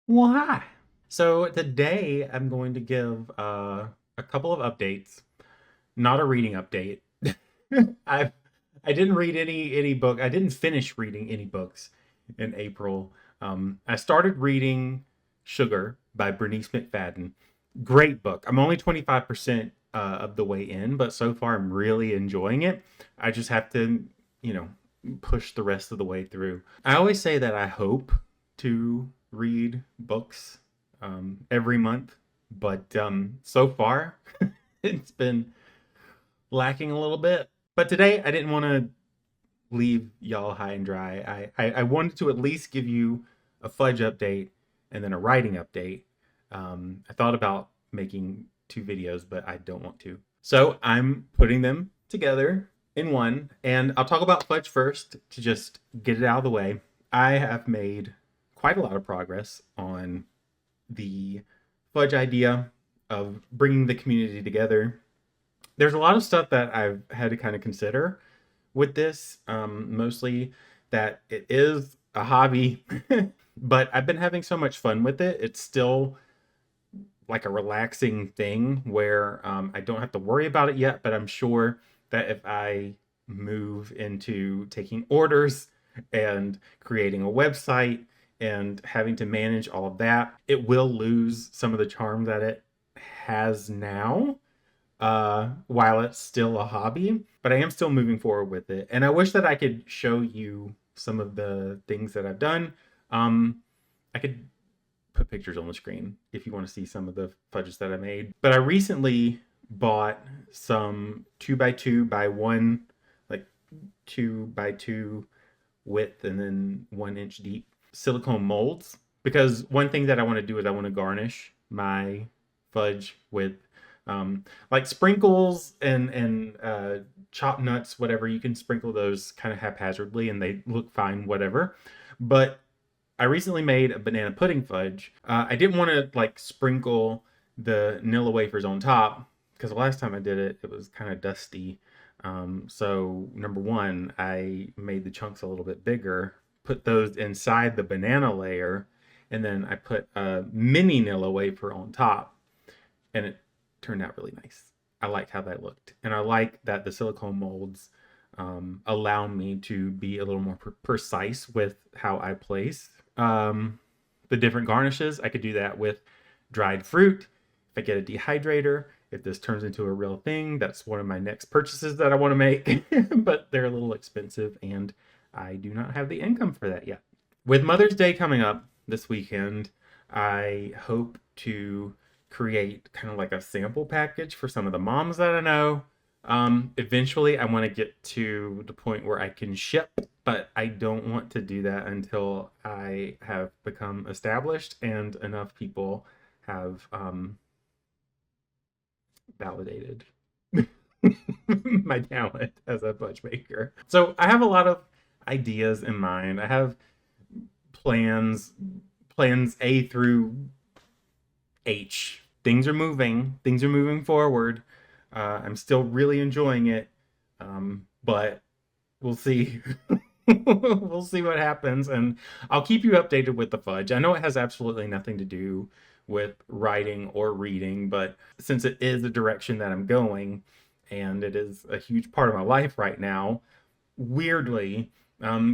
Well, hi. So today I'm going to give a couple of updates, not a reading update. I I didn't read any book. I didn't finish reading any books in April. I started reading Sugar by Bernice McFadden. Great book. I'm only 25% of the way in, but so far I'm really enjoying it. I just have to, you know, push the rest of the way through. I always say that I hope to read books every month, but so far it's been lacking a little bit. But today I didn't want to leave y'all high and dry. I wanted to at least give you a Fudge update and then a writing update. I thought about making two videos, but I don't want to. So I'm putting them together in one, and I'll talk about Fudge first to just get it out of the way. I have made quite a lot of progress on the Fudge idea of bringing the community together. There's a lot of stuff that I've had to kind of consider with this, mostly that it is a hobby, but I've been having so much fun with it. It's still like a relaxing thing where I don't have to worry about it yet, but I'm sure that if I move into taking orders and creating a website and having to manage all of that, it will lose some of the charm that it has now, while it's still a hobby, but I am still moving forward with it. And I wish that I could show you some of the things that I've done. I could put pictures on the screen if you want to see some of the fudges that I made. But I recently bought some 2x2 by 1, like 2x2 width and then 1 inch deep silicone molds. Because one thing that I want to do is I want to garnish my fudge with like sprinkles and chopped nuts, whatever. You can sprinkle those kind of haphazardly and they look fine, whatever. But I recently made a banana pudding fudge. I didn't want to like sprinkle the Nilla wafers on top because the last time I did it, it was kind of dusty. So number one, I made the chunks a little bit bigger, put those inside the banana layer, and then I put a mini Nilla wafer on top, and it turned out really nice. I like how that looked, and I like that the silicone molds allow me to be a little more precise with how I place the different garnishes. I could do that with dried fruit. If I get a dehydrator, if this turns into a real thing, that's one of my next purchases that I want to make, but they're a little expensive and I do not have the income for that yet. With Mother's Day coming up this weekend, I hope to create kind of like a sample package for some of the moms that I know. Eventually, I want to get to the point where I can ship, but I don't want to do that until I have become established and enough people have validated my talent as a fudge maker. So I have a lot of ideas in mind. I have plans, plans A through H. Things are moving forward. I'm still really enjoying it, but we'll see. We'll see what happens, and I'll keep you updated with the fudge. I know it has absolutely nothing to do with writing or reading, but since it is the direction that I'm going, and it is a huge part of my life right now, weirdly,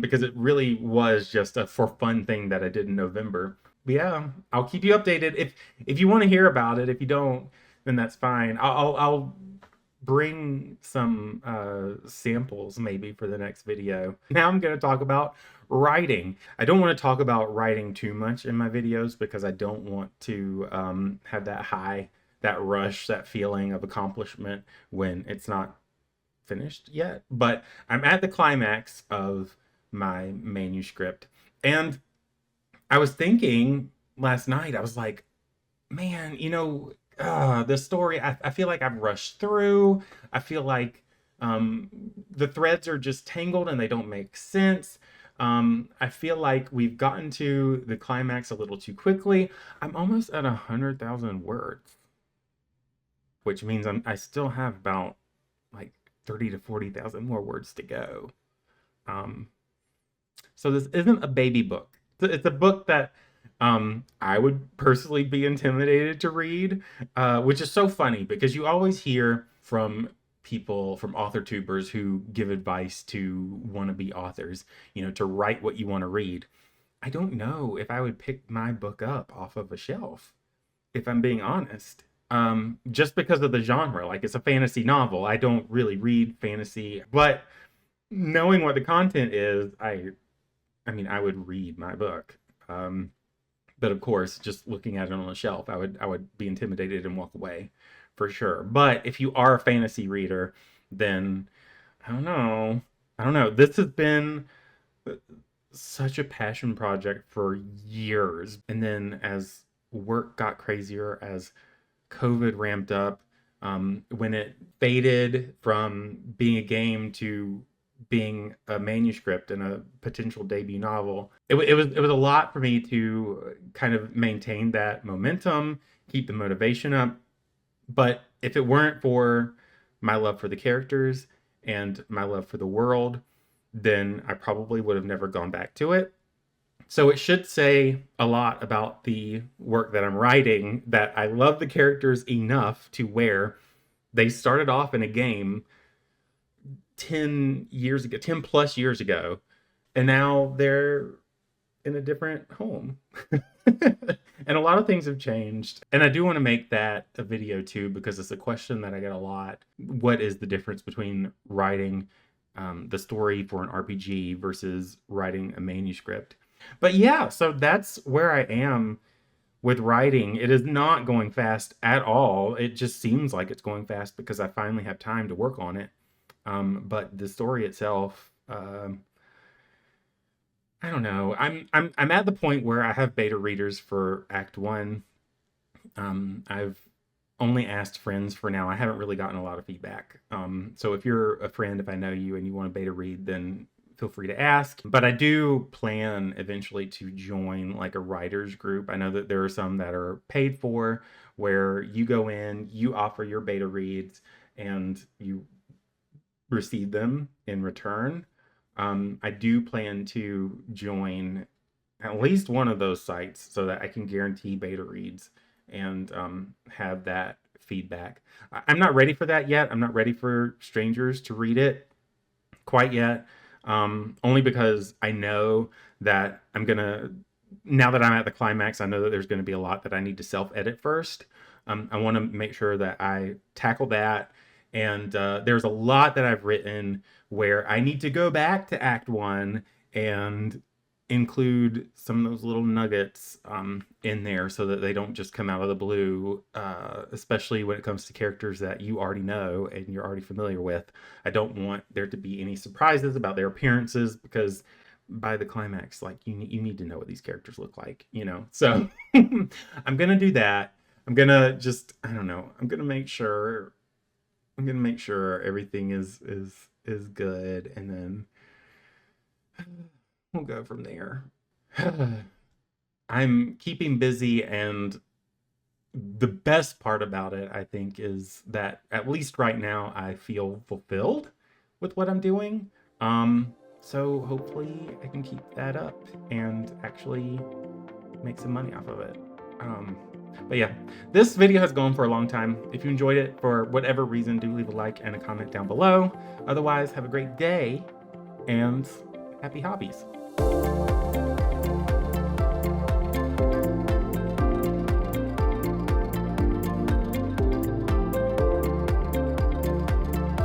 because it really was just a for fun thing that I did in November. But yeah, I'll keep you updated. If you want to hear about it, if you don't, then that's fine. I'll bring some samples maybe for the next video. Now I'm going to talk about writing. I don't want to talk about writing too much in my videos because I don't want to have that high, that rush, that feeling of accomplishment when it's not finished yet. But I'm at the climax of my manuscript. And I was thinking last night, I was like, man, this story, I feel like I've rushed through. I feel like the threads are just tangled and they don't make sense. I feel like we've gotten to the climax a little too quickly. I'm almost at 100,000 words, which means I still have about like 30 to 40,000 more words to go. Um, so this isn't a baby book. It's a book that I would personally be intimidated to read, which is so funny because you always hear from people, from author tubers who give advice to wannabe authors, to write what you want to read. I don't know if I would pick my book up off of a shelf, if I'm being honest. Just because of the genre, like it's a fantasy novel. I don't really read fantasy, but knowing what the content is, I mean, I would read my book. But of course, just looking at it on a shelf, I would be intimidated and walk away for sure. But if you are a fantasy reader, then I don't know. I don't know. This has been such a passion project for years. And then as work got crazier, as COVID ramped up, when it faded from being a game to being a manuscript and a potential debut novel, it was a lot for me to kind of maintain that momentum, keep the motivation up. But if it weren't for my love for the characters and my love for the world, then I probably would have never gone back to it. So it should say a lot about the work that I'm writing that I love the characters enough to where they started off in a game 10 years ago, 10 plus years ago, and now they're in a different home. And a lot of things have changed. And I do want to make that a video too, because it's a question that I get a lot. What is the difference between writing the story for an RPG versus writing a manuscript? But yeah, so that's where I am with writing. It is not going fast at all. It just seems like it's going fast because I finally have time to work on it. But the story itself, I don't know. I'm at the point where I have beta readers for Act One. I've only asked friends for now. I haven't really gotten a lot of feedback. So if you're a friend, if I know you and you want to beta read, then feel free to ask. But I do plan eventually to join like a writers group. I know that there are some that are paid for, where you go in, you offer your beta reads, and you receive them in return. I do plan to join at least one of those sites so that I can guarantee beta reads and have that feedback. I'm not ready for that yet. I'm not ready for strangers to read it quite yet. Only because I know that now that I'm at the climax, I know that there's going to be a lot that I need to self-edit first. I want to make sure that I tackle that. And there's a lot that I've written where I need to go back to Act One and include some of those little nuggets in there so that they don't just come out of the blue, especially when it comes to characters that you already know and you're already familiar with. I don't want there to be any surprises about their appearances, because by the climax, like you need to know what these characters look like, So I'm gonna do that. I'm gonna just, I don't know, I'm gonna make sure everything is good, and then we'll go from there. I'm keeping busy, and the best part about it, I think, is that at least right now I feel fulfilled with what I'm doing. So hopefully I can keep that up and actually make some money off of it. But yeah, this video has gone for a long time. If you enjoyed it for whatever reason, do leave a like and a comment down below. Otherwise, have a great day and happy hobbies.